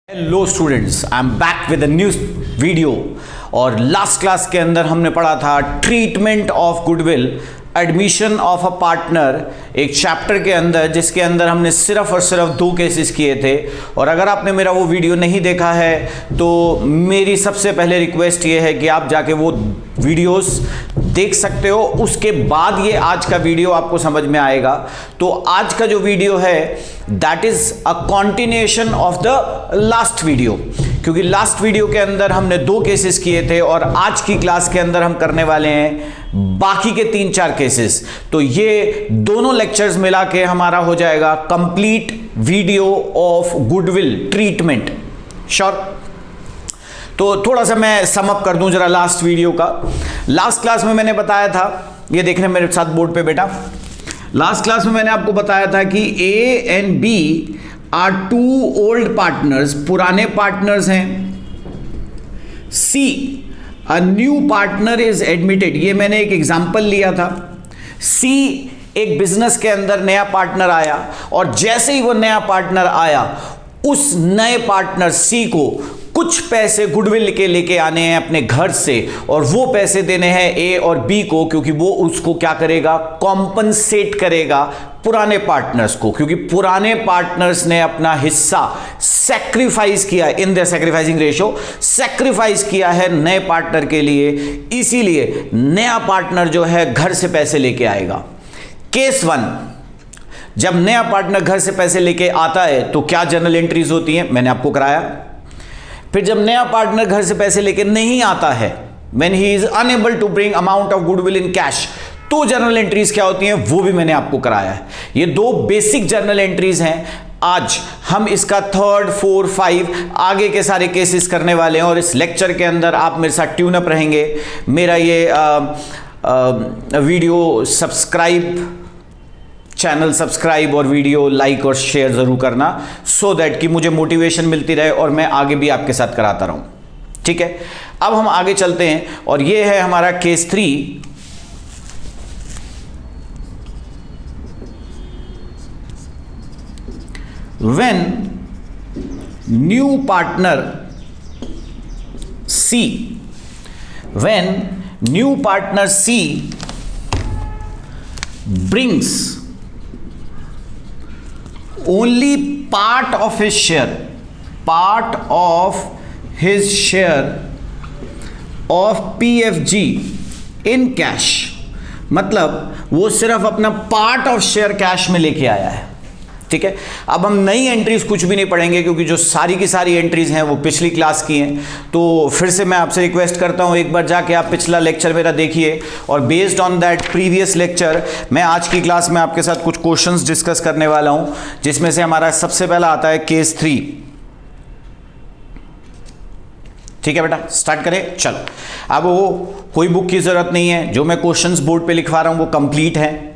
Hello students, I am back with a new video. और last class के अंदर हमने पढ़ा था treatment of goodwill, admission of a partner, एक चैप्टर के अंदर जिसके अंदर हमने सिर्फ और सिर्फ 2 केसेस किए थे। और अगर आपने मेरा वो वीडियो नहीं देखा है तो मेरी सबसे पहले रिक्वेस्ट ये है कि आप जाके वो वीडियोस देख सकते हो, उसके बाद ये आज का वीडियो आपको समझ में आएगा। तो आज का जो वीडियो है that is a continuation of the last video, क्योंकि लास्ट वीडियो के अंदर हमने 2 केसेस किए थे और आज की क्लास के अंदर हम करने वाले हैं बाकी के 3-4 केसेस। तो ये दोनों लेक्चर्स मिला के हमारा हो जाएगा complete video of goodwill treatment. Sure? तो थोड़ा सा मैं सम अप कर दूं जरा लास्ट वीडियो का। लास्ट क्लास में मैंने बताया था, ये देखने मेरे साथ बोर्ड पे बेटा, लास्ट क्लास में मैंने आपको बताया था कि A and B are 2 old partners, पुराने पार्टनर्स हैं। C a new partner is admitted, ये मैंने एक एग्जांपल लिया था। सी एक बिजनेस के अंदर नया पार्टनर आया और जैसे ही वो नया पार्टनर आया उस नए पार्टनर सी को कुछ पैसे गुडविल के लेके आने हैं अपने घर से, और वो पैसे देने हैं ए और बी को, क्योंकि वो उसको क्या करेगा, कॉम्पनसेट करेगा पुराने पार्टनर्स को, क्योंकि पुराने पार्टनर्स ने अपना हिस्सा सैक्रिफाइस किया in the sacrificing ratio, sacrifice किया है नए पार्टनर के लिए, इसीलिए नया पार्टनर जो है घर से पैसे लेके आएगा। केस 1, जब नया पार्टनर घर से पैसे लेके आता है तो क्या जर्नल एंट्रीज होती हैं, मैंने आपको कराया। फिर जब नया पार्टनर घर से पैसे लेके नहीं आता है, when he is unable to bring amount of goodwill in cash, तो जर्नल एंट्रीज क्या होती हैं वो भी मैंने आपको कराया है। ये 2 बेसिक जर्नल एंट्रीज हैं। आज हम इसका 3rd, 4, 5 आगे के सारे केसेस करने वाले हैं और इस लेक्चर के अंदर आप मेरे साथ ट्यून अप रहेंगे। मेरा ये वीडियो सब्सक्राइब, चैनल सब्सक्राइब और वीडियो लाइक और शेयर जरूर करना, सो दैट कि मुझे मोटिवेशन मिलती रहे और मैं आगे भी आपके साथ कराता रहूं। ठीक है, अब हम आगे चलते हैं और ये है हमारा case 3। When new partner C, when new partner C brings only part of his share of PFG in cash, मतलब वो सिर्फ अपना पार्ट ऑफ शेयर कैश में लेके आया है। ठीक है, अब हम नई एंट्रीज कुछ भी नहीं पढ़ेंगे क्योंकि जो सारी की सारी एंट्रीज हैं वो पिछली क्लास की हैं। तो फिर से मैं आपसे रिक्वेस्ट करता हूं, एक बार जाके आप पिछला लेक्चर मेरा देखिए और based on that previous lecture मैं आज की क्लास में आपके साथ कुछ क्वेश्चंस डिस्कस करने वाला हूं, जिसमें से हमारा सबसे पहला आता है केस 3। ठीक है बेटा, स्टार्ट करें। चलो, अब वो कोई बुक की जरूरत नहीं है, जो मैं क्वेश्चंस बोर्ड पे लिखवा रहा हूं वो कंप्लीट है।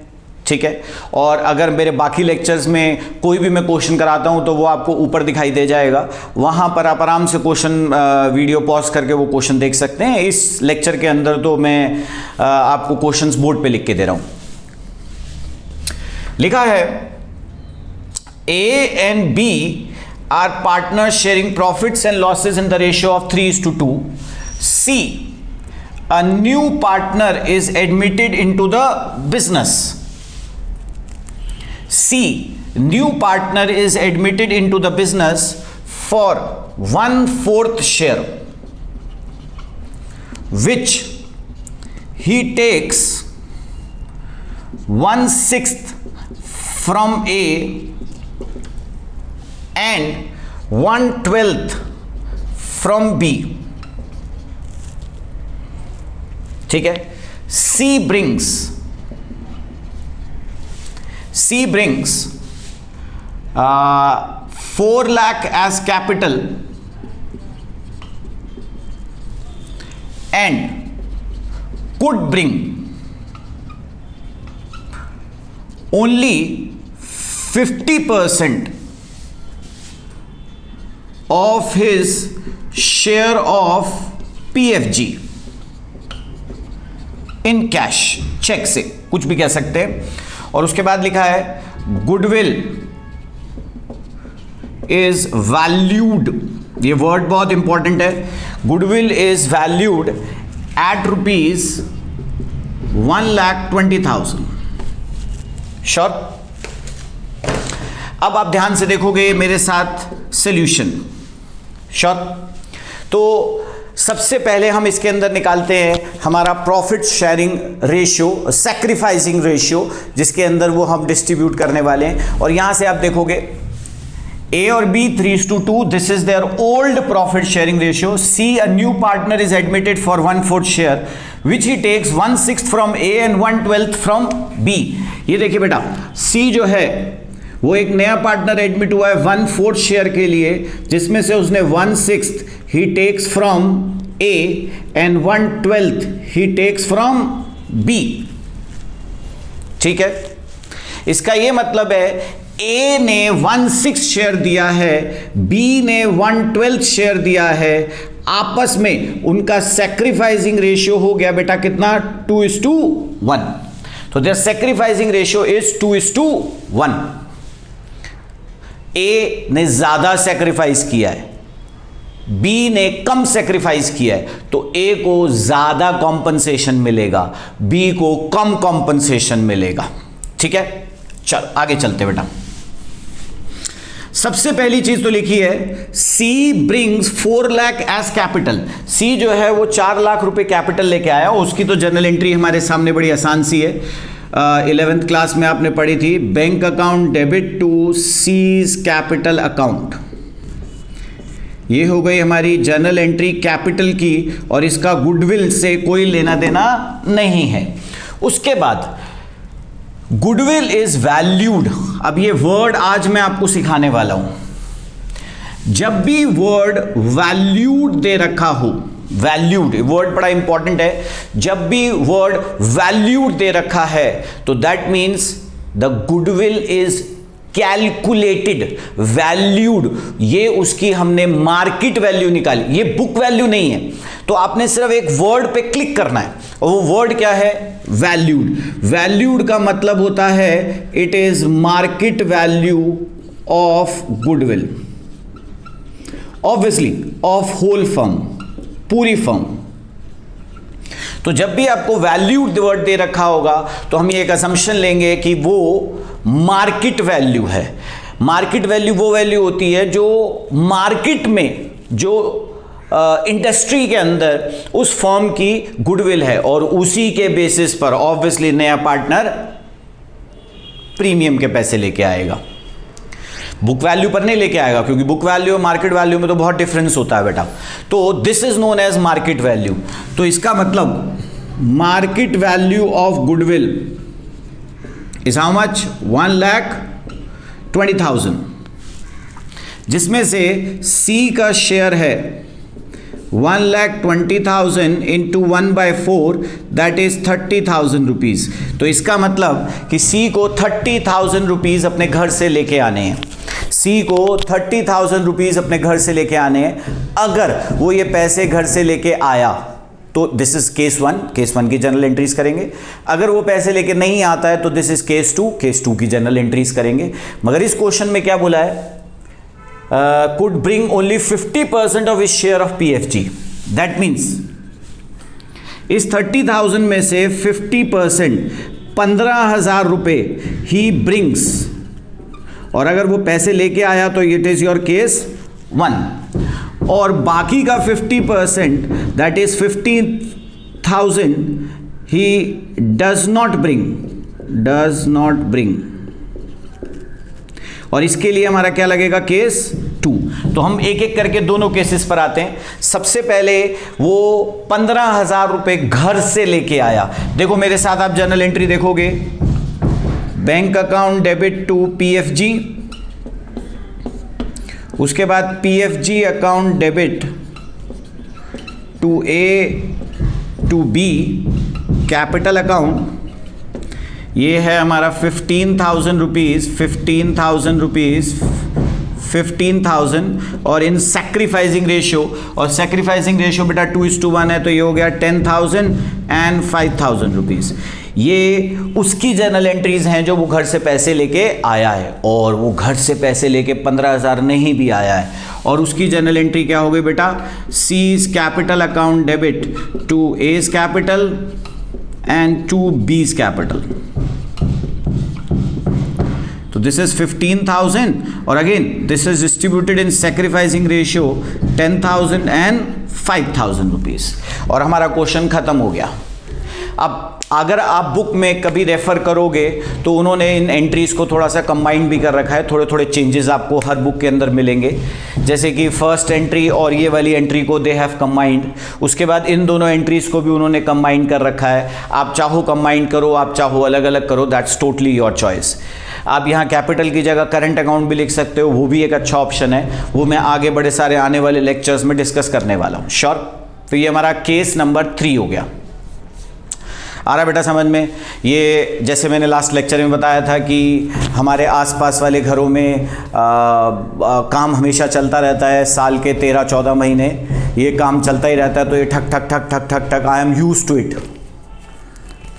ठीक है, और अगर मेरे बाकी लेक्चर्स में कोई भी मैं क्वेश्चन कराता हूं तो वो आपको ऊपर दिखाई दे जाएगा, वहां पर आप आराम से क्वेश्चन वीडियो पॉज करके वो क्वेश्चन देख सकते हैं। इस लेक्चर के अंदर तो मैं आपको क्वेश्चंस बोर्ड पे लिख के दे रहा हूं। लिखा है A and B are partner sharing profits and losses in the ratio of 3:2। C a new partner is admitted into the business. C, new partner is admitted into the business for 1/4 share, which he takes 1/6 from A and 1/12 from B. ठीक है, C brings 4 lakh as capital and could bring only 50% of his share of PFG in cash, cheque से कुछ भी कह सकते हैं। और उसके बाद लिखा है गुडविल इज वैल्यूड, ये वर्ड बहुत इंपॉर्टेंट है, goodwill is valued at ₹1,20,000। Sure? अब आप ध्यान से देखोगे मेरे साथ सॉल्यूशन। श्योर? तो सबसे पहले हम इसके अंदर निकालते हैं हमारा profit sharing ratio, sacrificing ratio, जिसके अंदर वो हम डिस्ट्रीब्यूट करने वाले हैं। और यहां से आप देखोगे A और B 3:2, this is their old profit sharing ratio. C, a new partner is admitted for 1/4 share, which he takes 1/6 from A and 1/12 from B. ये देखिए बेटा, C जो है वो एक नया पार्टनर एडमिट हुआ है 1/4 शेयर के लिए, जिसमें से उसने 1/6 he takes from A and 1/12 he takes from B. ठीक है, इसका ये मतलब है A ने 1/6 शेयर दिया है, B ने 1/12 शेयर दिया है, आपस में उनका सैक्रिफाइसिंग रेशियो हो गया बेटा कितना? 2:1। तो their sacrificing ratio is 2:1। A ने ज्यादा सैक्रिफाइस किया है, B ने कम सैक्रिफाइस किया है, तो A को ज्यादा कॉम्पनसेशन मिलेगा, B को कम कॉम्पनसेशन मिलेगा। ठीक है, चल आगे चलते बेटा। सबसे पहली चीज तो लिखी है C brings 4 lakh as capital. C जो है वो 4 लाख रुपए कैपिटल लेके आया, उसकी तो जनरल एंट्री हमारे सामने बड़ी आसान सी है, 11th क्लास में आपने पढ़ी थी, bank account debit to C's capital account. ये हो गई हमारी जनरल एंट्री कैपिटल की, और इसका गुडविल से कोई लेना देना नहीं है। उसके बाद गुडविल इज वैल्यूड। अब ये वर्ड आज मैं आपको सिखाने वाला हूं। जब भी वर्ड वैल्यूड दे रखा हो, वैल्यूड वर्ड बड़ा इंपॉर्टेंट है, जब भी वर्ड वैल्यूड दे रखा है तो that means the goodwill is calculated, valued. ये उसकी हमने मार्केट वैल्यू निकाली, ये बुक वैल्यू नहीं है। तो आपने सिर्फ एक वर्ड पे क्लिक करना है, और वो वर्ड क्या है? वैल्यूड। वैल्यूड का मतलब होता है it is market value of goodwill, obviously of whole firm, पूरी फर्म। तो जब भी आपको वैल्यूड वर्ड दे रखा होगा तो हम ये एक असम्पशन लेंगे कि वो मार्केट वैल्यू है। मार्केट वैल्यू वो वैल्यू होती है जो मार्केट में, जो इंडस्ट्री के अंदर उस फर्म की गुडविल है, और उसी के बेसिस पर ऑब्वियसली नया पार्टनर प्रीमियम के पैसे लेके आएगा, बुक वैल्यू पर नहीं लेके आएगा, क्योंकि बुक वैल्यू और मार्केट वैल्यू में तो बहुत डिफरेंस होता है बेटा। तो this is known as market value. तो इसका मतलब market value of goodwill is how much? 1,20,000, जिसमें से C का शेयर है 1,20,000 इंटू 1/4, दैट इज 30,000 रुपीज। तो इसका मतलब कि C को 30,000 रुपीज अपने घर से लेके आने हैं। C को 30,000 रुपीज अपने घर से लेके आने हैं। अगर वो ये पैसे घर से लेके आया तो दिस इज केस 1, केस 1 की जनरल एंट्रीज करेंगे। अगर वो पैसे लेके नहीं आता है तो दिस इज केस 2, केस 2 की जनरल एंट्रीज करेंगे। मगर इस क्वेश्चन में क्या बोला है? could bring only 50% of his share of PFG. That means इस 30,000 में से 50% 15,000 रुपए ही brings, और अगर वो पैसे लेके आया तो इट इज योर केस 1, और बाकी का 50% that is 15,000 he does not bring, और इसके लिए हमारा क्या लगेगा? केस 2। तो हम एक एक करके दोनों केसेस पर आते हैं। सबसे पहले वो 15,000 रुपए घर से लेके आया। देखो मेरे साथ आप जनरल एंट्री देखोगे, bank account debit to PFG, उसके बाद PFG account debit to A to B capital account. ये है हमारा 15,000 रुपीज, 15,000 और इन सैक्रिफाइसिंग रेशियो, और सैक्रिफाइसिंग रेशियो बेटा 2:1 है, तो ये हो गया 10,000 एंड 5,000 रुपीज। ये उसकी जर्नल एंट्रीज हैं जो वो घर से पैसे लेके आया है, और वो घर से पैसे लेके 15,000 नहीं भी आया है, और उसकी जर्नल एंट्री क्या हो गई बेटा, C's capital account debit to A's capital and to B's capital. तो दिस इज 15,000 और again this is distributed in sacrificing ratio 10,000 and 5,000 rupees, और हमारा क्वेश्चन खत्म हो गया। अब अगर आप बुक में कभी रेफर करोगे तो उन्होंने इन एंट्रीज को थोड़ा सा कंबाइंड भी कर रखा है, थोड़े थोड़े चेंजेस आपको हर बुक के अंदर मिलेंगे, जैसे कि फर्स्ट एंट्री और ये वाली एंट्री को दे हैव कंबाइंड, उसके बाद इन दोनों एंट्रीज को भी उन्होंने कंबाइंड कर रखा है। आप चाहो कंबाइंड करो, आप चाहो अलग अलग करो, दैट्स टोटली योर चॉइस। आप यहाँ कैपिटल की जगह करंट अकाउंट भी लिख सकते हो, वो भी एक अच्छा ऑप्शन है, वो मैं आगे बड़े सारे आने वाले लेक्चर्स में डिस्कस करने वाला हूँ। श्योर। तो ये हमारा केस नंबर 3 हो गया। आ रहा बेटा समझ में? ये जैसे मैंने लास्ट लेक्चर में बताया था कि हमारे आसपास वाले घरों में काम हमेशा चलता रहता है, साल के 13-14 महीने ये काम चलता ही रहता है, तो ये ठक ठक ठक ठक ठक ठक, I am used to it.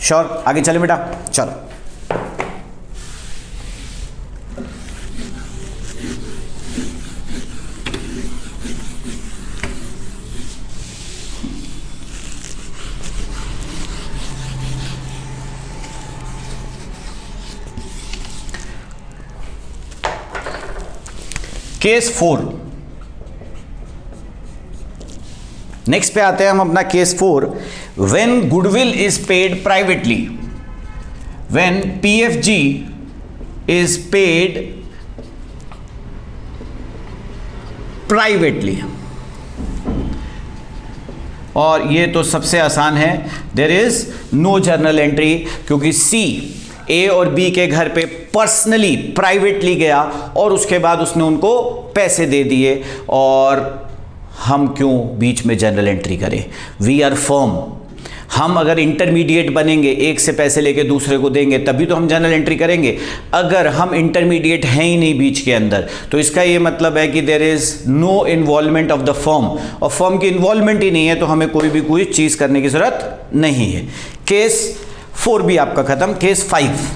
Sure. आगे चले बेटा, चलो। केस 4। नेक्स्ट पे आते हैं हम अपना case 4। When goodwill is paid privately, when PFG is paid privately, और ये तो सबसे आसान है, there is no journal entry, क्योंकि C A और B के घर पे पर्सनली प्राइवेटली गया और उसके बाद उसने उनको पैसे दे दिए, और हम क्यों बीच में जर्नल एंट्री करें? We are firm. हम अगर इंटरमीडिएट बनेंगे, एक से पैसे लेके दूसरे को देंगे, तभी तो हम जर्नल एंट्री करेंगे। अगर हम इंटरमीडिएट हैं ही नहीं बीच के अंदर, तो इसका ये मतलब है कि there is no involvement of the firm, और फर्म की इन्वॉल्वमेंट ही नहीं है, तो हमें कोई चीज करने की जरूरत नहीं है। केस 4 भी आपका खत्म। Case 5।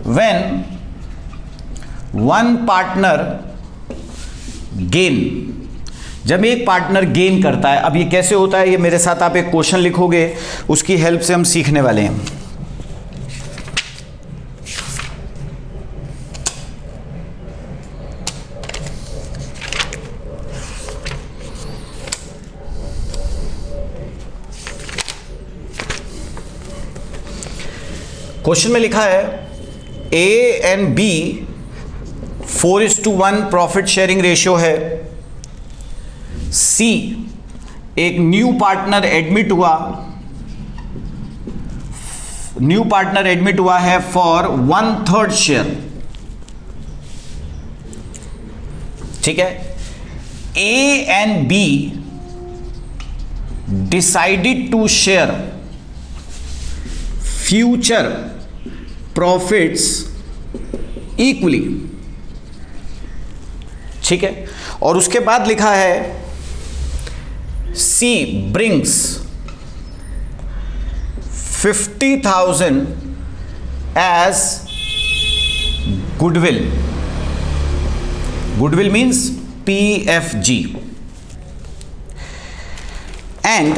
When one partner gain, जब एक पार्टनर गेन करता है, अब ये कैसे होता है, ये मेरे साथ आप एक क्वेश्चन लिखोगे, उसकी हेल्प से हम सीखने वाले हैं। क्वेश्चन में लिखा है A and B 4:1 profit sharing ratio है। C एक न्यू पार्टनर एडमिट हुआ है फॉर 1/3 शेयर। ठीक है। A and B decided to share future profits equally. ठीक है। और उसके बाद लिखा है C brings 50,000 as goodwill. Goodwill means PFG and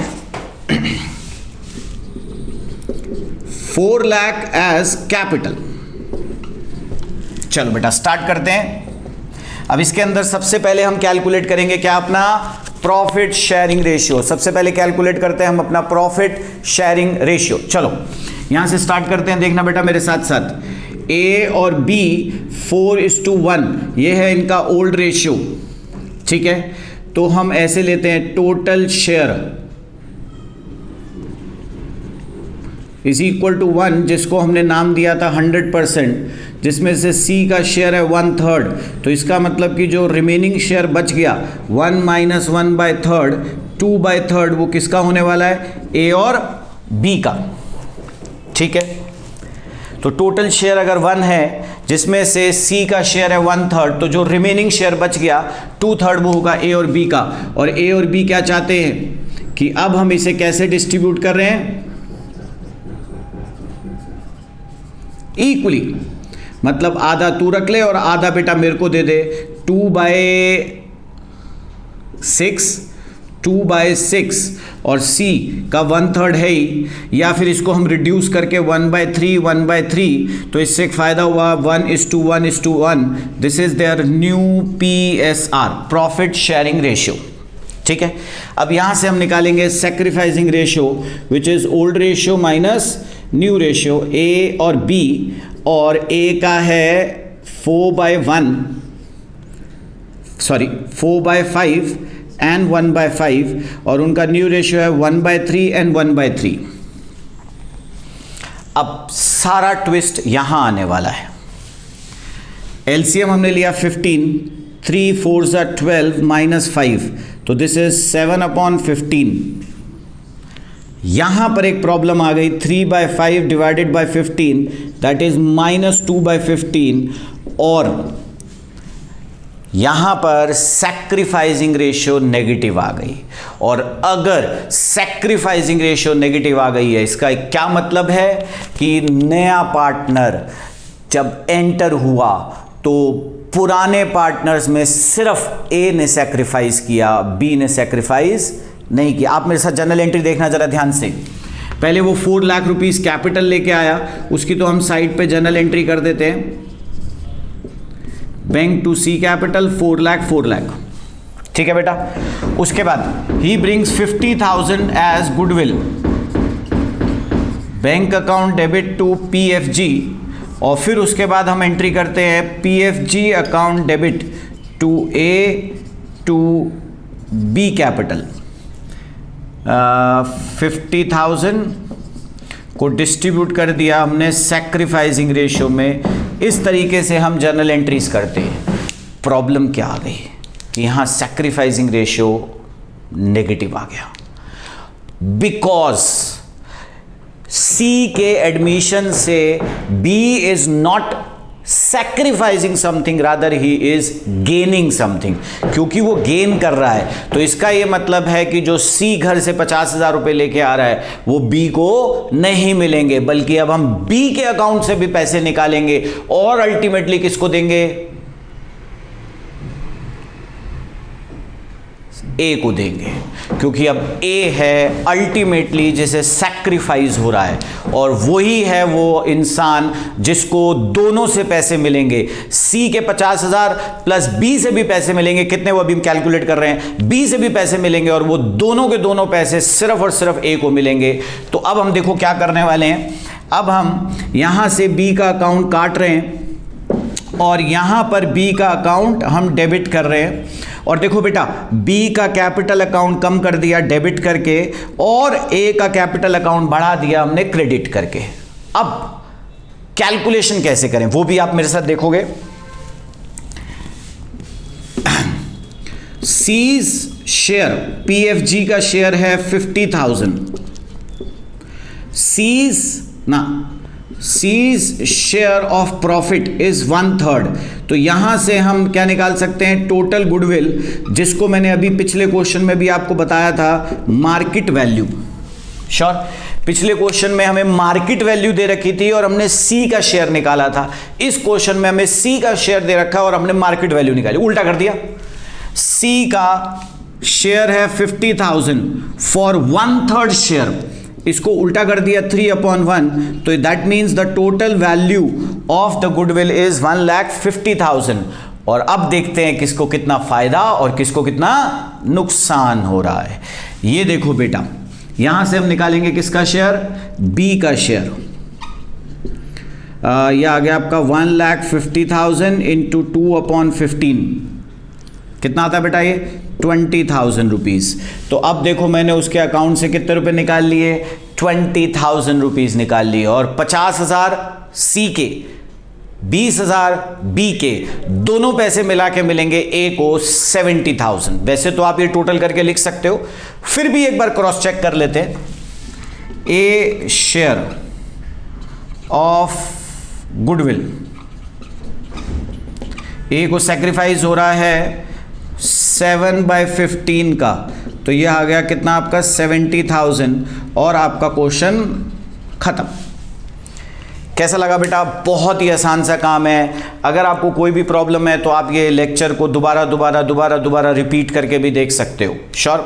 4 lakh as capital. चलो बेटा स्टार्ट करते हैं। अब इसके अंदर सबसे पहले हम कैलकुलेट करेंगे क्या, अपना प्रॉफिट शेयरिंग रेशियो। सबसे पहले कैलकुलेट करते हैं हम अपना प्रॉफिट शेयरिंग रेशियो। चलो यहां से स्टार्ट करते हैं, देखना बेटा मेरे साथ साथ। A और B 4:1 ये है इनका ओल्ड रेशियो। ठीक है। तो हम ऐसे लेते हैं, total share is equal to 1, जिसको हमने नाम दिया था 100%, जिसमें से C का शेयर है 1/3। तो इसका मतलब कि जो रिमेनिंग शेयर बच गया 1 - 1/3, 2/3 वो किसका होने वाला है, A और B का। ठीक है। तो टोटल शेयर अगर 1 है, जिसमें से C का शेयर है 1/3, तो जो रिमेनिंग शेयर बच गया 2/3 वो होगा A और B का। और A और B क्या चाहते हैं कि अब हम इसे कैसे डिस्ट्रीब्यूट कर रहे हैं, इक्वली, मतलब आधा तू रख ले और आधा बेटा मेरे को दे दे। 2/6 और C का 1/3 है ही, या फिर इसको हम रिड्यूस करके 1/3 तो इससे एक फायदा हुआ 1:1:1। This is their new PSR, profit sharing ratio. ठीक है, अब यहां से हम निकालेंगे sacrificing ratio which is old ratio minus new ratio, A और B, और A का है 4/5 एंड 1/5, और उनका न्यू रेशियो है 1/3 एंड 1/3। अब सारा ट्विस्ट यहां आने वाला है। एलसीएम हमने लिया 15, 3 4s are 12 minus 5, तो दिस इज 7/15। यहां पर एक प्रॉब्लम आ गई, 3/5 डिवाइडेड बाय 15 दैट इज -2/15, और यहां पर सैक्रिफाइसिंग रेशियो नेगेटिव आ गई। और अगर सैक्रिफाइसिंग रेशियो नेगेटिव आ गई है, इसका क्या मतलब है कि नया पार्टनर जब एंटर हुआ तो पुराने पार्टनर्स में सिर्फ A ने सैक्रिफाइस किया, B ने सैक्रिफाइस नहीं किया। आप मेरे साथ जनरल एंट्री देखना जरा ध्यान से। पहले वो 4 लाख रुपीस कैपिटल लेके आया, उसकी तो हम साइड पे जनरल एंट्री कर देते हैं, bank to C capital 4 lakh. ठीक है बेटा। उसके बाद ही brings 50,000 as goodwill, bank account debit to PFG, और फिर उसके बाद हम एंट्री करते हैं PFG account debit to A to B capital. 50,000 को डिस्ट्रीब्यूट कर दिया हमने सैक्रिफाइसिंग रेशियो में। इस तरीके से हम जर्नल एंट्रीज करते हैं। प्रॉब्लम क्या आ गई कि यहां सैक्रिफाइसिंग रेशियो नेगेटिव आ गया, बिकॉज C के एडमिशन से B is not sacrificing something, rather he is gaining something. क्योंकि वो गेन कर रहा है तो इसका ये मतलब है कि जो C घर से 50,000 रुपए लेके आ रहा है वो B को नहीं मिलेंगे, बल्कि अब हम B के अकाउंट से भी पैसे निकालेंगे और अल्टीमेटली किसको देंगे, A को देंगे। क्योंकि अब A है अल्टीमेटली जिसे सैक्रिफाइस हो रहा है, और वही है वो इंसान जिसको दोनों से पैसे मिलेंगे। C के 50,000 प्लस B से भी पैसे मिलेंगे, कितने वो अभी हम कैलकुलेट कर रहे हैं, B से भी पैसे मिलेंगे, और वो दोनों के दोनों पैसे सिर्फ और सिर्फ A को मिलेंगे। तो अब हम देखो क्या करने वाले हैं। अब हम यहां से B का अकाउंट काट रहे हैं और यहां पर B का अकाउंट हम डेबिट कर रहे हैं। और देखो बेटा, B का कैपिटल अकाउंट कम कर दिया डेबिट करके, और A का कैपिटल अकाउंट बढ़ा दिया हमने क्रेडिट करके। अब कैलकुलेशन कैसे करें वो भी आप मेरे साथ देखोगे। C's शेयर, PFG का शेयर है 50,000, C's share of profit is 1/3। तो यहां से हम क्या निकाल सकते हैं, टोटल गुडविल, जिसको मैंने अभी पिछले क्वेश्चन में भी आपको बताया था, मार्केट वैल्यू। श्योर, पिछले क्वेश्चन में हमें मार्केट वैल्यू दे रखी थी और हमने C का शेयर निकाला था। इस क्वेश्चन में हमें C का शेयर दे रखा और हमने मार्केट वैल्यू निकाली, उल्टा कर दिया। C का शेयर है 50,000 फॉर 1/3 शेयर, इसको उल्टा कर दिया 3/1, तो that means the total value of the goodwill is 1,50,000। और अब देखते हैं किसको कितना फायदा और किसको कितना नुकसान हो रहा है। ये देखो बेटा, यहां से हम निकालेंगे किसका शेयर, B का शेयर। यह आ गया आपका 1,50,000 इंटू 2/15, कितना आता है बेटा ये, 20,000 रुपीज़। तो अब देखो मैंने उसके अकाउंट से कितने रुपए निकाल लिए, 20,000 रुपीज़ निकाल लिए, और 50,000 C के, 20,000 B के, दोनों पैसे मिला के मिलेंगे A को 70,000। वैसे तो आप ये टोटल करके लिख सकते हो, फिर भी एक बार क्रॉस चेक कर लेते हैं। A share of goodwill, A को सैक्रिफाइस हो रहा है 7/15 का, तो तो ये आ गया कितना आपका 70,000 और आपका क्वेश्चन खत्म। कैसा लगा बेटा? बहुत ही आसान सा काम है। अगर आपको कोई भी प्रॉब्लम है तो आप ये लेक्चर को दोबारा रिपीट करके भी देख सकते हो। श्योर?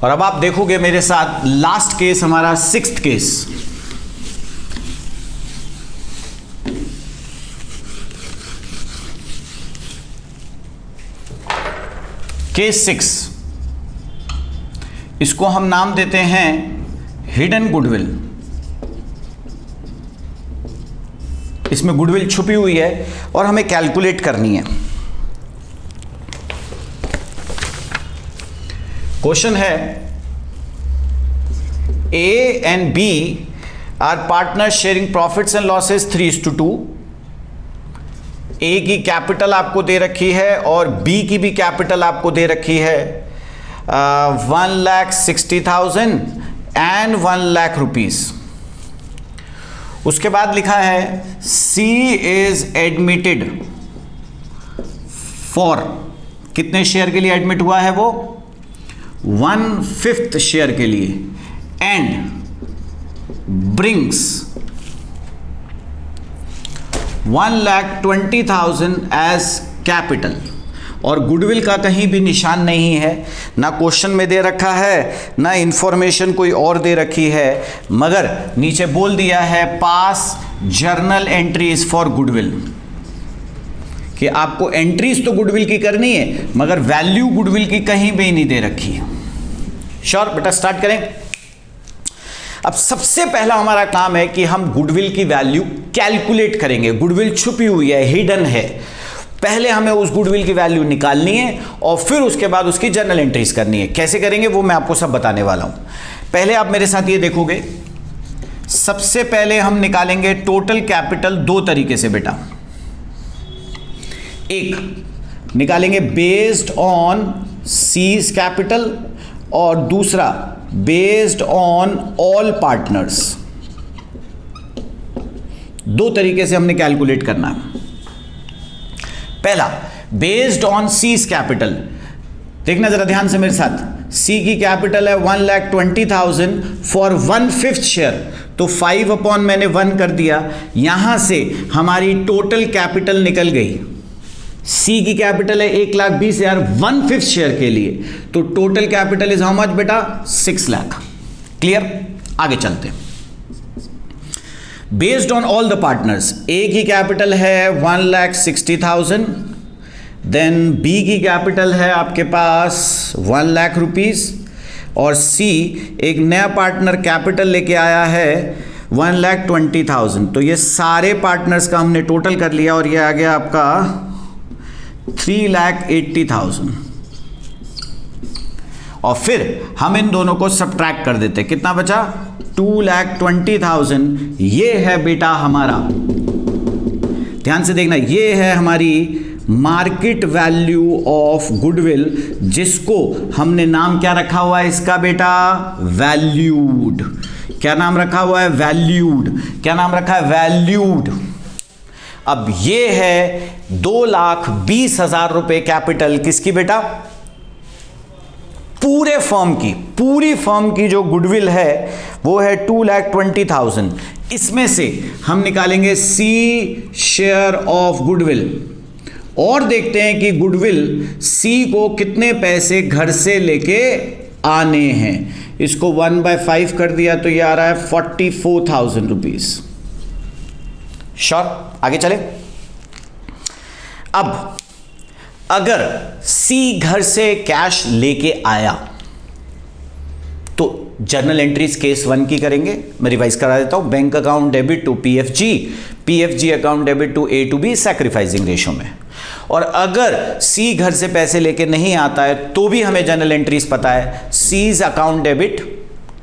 और अब आप देखोगे मेरे साथ लास्ट केस, हमारा 6th केस। केस 6, इसको हम नाम देते हैं हिडन गुडविल। इसमें गुडविल छुपी हुई है और हमें कैलकुलेट करनी है। क्वेश्चन है A and B are partners sharing profits and losses 3:2। A की कैपिटल आपको दे रखी है और B की भी कैपिटल आपको दे रखी है 1,60,000 एंड 1 लाख रुपीज। उसके बाद लिखा है C इज एडमिटेड फॉर, कितने शेयर के लिए एडमिट हुआ है वो? 1/5 शेयर के लिए, एंड ब्रिंग्स 1,20,000 एज कैपिटल। और गुडविल का कहीं भी निशान नहीं है, ना क्वेश्चन में दे रखा है ना इंफॉर्मेशन कोई और दे रखी है, मगर नीचे बोल दिया है पास जर्नल एंट्रीज फॉर गुडविल, कि आपको एंट्रीज तो गुडविल की करनी है मगर वैल्यू गुडविल की कहीं भी नहीं दे रखी है। श्योर बेटा? स्टार्ट करें। अब सबसे पहला हमारा काम है कि हम गुडविल की वैल्यू कैलकुलेट करेंगे। गुडविल छुपी हुई है, हिडन है। पहले हमें उस गुडविल की वैल्यू निकालनी है और फिर उसके बाद उसकी जर्नल एंट्रीज करनी है। कैसे करेंगे वो मैं आपको सब बताने वाला हूं। पहले आप मेरे साथ ये देखोगे, सबसे पहले हम निकालेंगे टोटल कैपिटल दो तरीके से बेटा। एक निकालेंगे बेस्ड ऑन सीज कैपिटल और दूसरा बेस्ड ऑन ऑल पार्टनर्स। दो तरीके से हमने कैलकुलेट करना है। पहला बेस्ड ऑन सीज कैपिटल, देखना जरा ध्यान से मेरे साथ। सी की कैपिटल है 1,20,000 फॉर 1/5 शेयर, तो 5 अपॉन मैंने 1 कर दिया। यहां से हमारी टोटल कैपिटल निकल गई। सी की कैपिटल है 1,20,000 1/5 शेयर के लिए, तो total capital is how much बेटा? 6 लाख। क्लियर? आगे चलते हैं। Based on all the partners, A की कैपिटल है 1,60,000, देन बी की कैपिटल है आपके पास 1 लाख रुपीज, और सी एक नया पार्टनर कैपिटल लेके आया है 1,20,000। तो ये सारे पार्टनर्स का हमने टोटल कर लिया और ये आ गया आपका 3,80,000। और फिर हम इन दोनों को सब्ट्रैक्ट कर देते। कितना बचा? 2,20,000। ये है बेटा हमारा, ध्यान से देखना, ये है हमारी मार्केट वैल्यू ऑफ गुडविल, जिसको हमने नाम क्या रखा हुआ है इसका बेटा? वैल्यूड। क्या नाम रखा हुआ है? वैल्यूड। क्या नाम रखा है? वैल्यूड। अब ये है 2,20,000 रुपए कैपिटल किसकी बेटा? पूरे फर्म की। पूरी फर्म की जो गुडविल है वो है 2,20,000। इसमें से हम निकालेंगे सी शेयर ऑफ गुडविल और देखते हैं कि गुडविल सी को कितने पैसे घर से लेके आने हैं। इसको 1/5 कर दिया तो ये आ रहा है 44,000 रुपीज। श्योर? आगे चले। अब अगर सी घर से कैश लेके आया तो जर्नल एंट्रीज केस 1 की करेंगे। मैं रिवाइज करा देता हूं। Bank account debit to PFG, PFG account debit to A to B sacrificing ratio में। और अगर सी घर से पैसे लेके नहीं आता है तो भी हमें जर्नल एंट्रीज पता है, C's account debit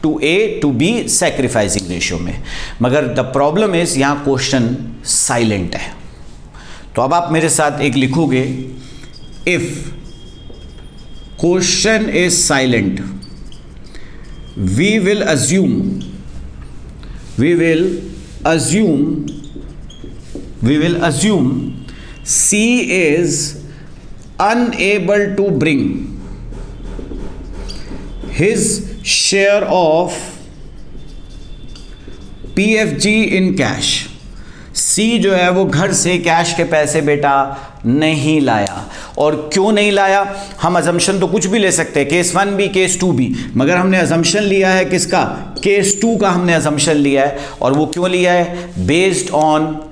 to A to B sacrificing ratio में। मगर द प्रॉब्लम इज यहां क्वेश्चन साइलेंट है। तो अब आप मेरे साथ एक लिखोगे, if question is silent we will assume we will assume C is unable to bring his share of PFG in cash. C जो है वो घर से कैश के पैसे बेटा नहीं लाया। और क्यों नहीं लाया? हम अजम्पशन तो कुछ भी ले सकते हैं, केस 1 भी केस 2 भी, मगर हमने अजम्पशन लिया है किसका? केस 2 का हमने अजम्पशन लिया है। और वो क्यों लिया है? Based on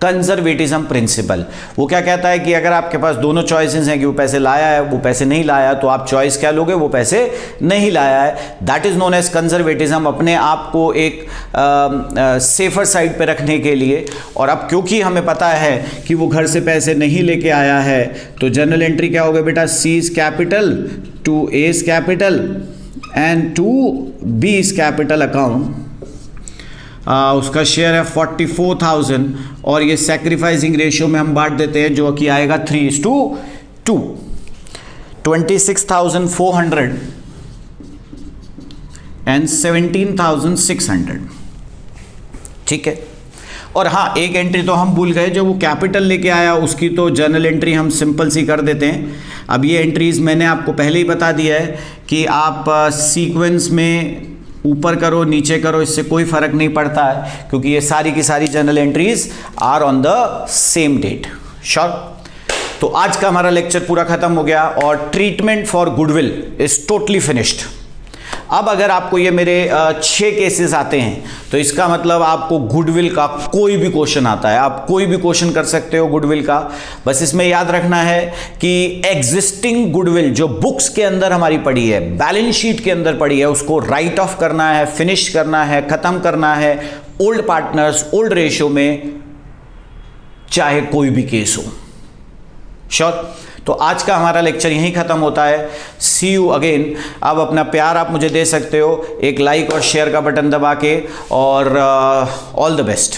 conservatism principle. वो क्या कहता है कि अगर आपके पास दोनों चॉइसेस हैं कि वो पैसे लाया है, वो पैसे नहीं लाया, तो आप चॉइस क्या लोगे? वो पैसे नहीं लाया है। That is known as conservatism, अपने आप को एक सेफर साइड पे रखने के लिए। और अब क्योंकि हमें पता है कि वो घर से पैसे नहीं लेके आया है, तो जनरल एंट्री क्या होगा बेटा? C's capital to A's capital and to B's capital account. उसका शेयर है 44,000 और ये सैक्रिफाइसिंग रेशियो में हम बांट देते हैं, जो कि आएगा 3:2, 26,400 एंड 17,600। ठीक है। और हाँ, एक एंट्री तो हम भूल गए, जो वो कैपिटल लेके आया उसकी तो जर्नल एंट्री हम सिंपल सी कर देते हैं। अब ये एंट्रीज मैंने आपको पहले ही बता दिया है कि आप सीक्वेंस में ऊपर करो नीचे करो, इससे कोई फर्क नहीं पड़ता है, क्योंकि ये सारी की सारी journal entries are on the same date. Sure. तो आज का हमारा लेक्चर पूरा खत्म हो गया और treatment for goodwill is totally finished. अब अगर आपको ये मेरे 6 केसेस आते हैं, तो इसका मतलब आपको गुडविल का कोई भी क्वेश्चन आता है, आप कोई भी क्वेश्चन कर सकते हो गुडविल का। बस इसमें याद रखना है कि एग्जिस्टिंग गुडविल जो बुक्स के अंदर हमारी पड़ी है, बैलेंस शीट के अंदर पड़ी है, उसको राइट ऑफ करना है, फिनिश करना है, खत्म करना है ओल्ड पार्टनर्स, ओल्ड रेशियो में, चाहे कोई भी केस हो। श्योर। तो आज का हमारा लेक्चर यहीं खत्म होता है। सी यू अगेन। अब अपना प्यार आप मुझे दे सकते हो एक लाइक और शेयर का बटन दबा के, और ऑल द बेस्ट।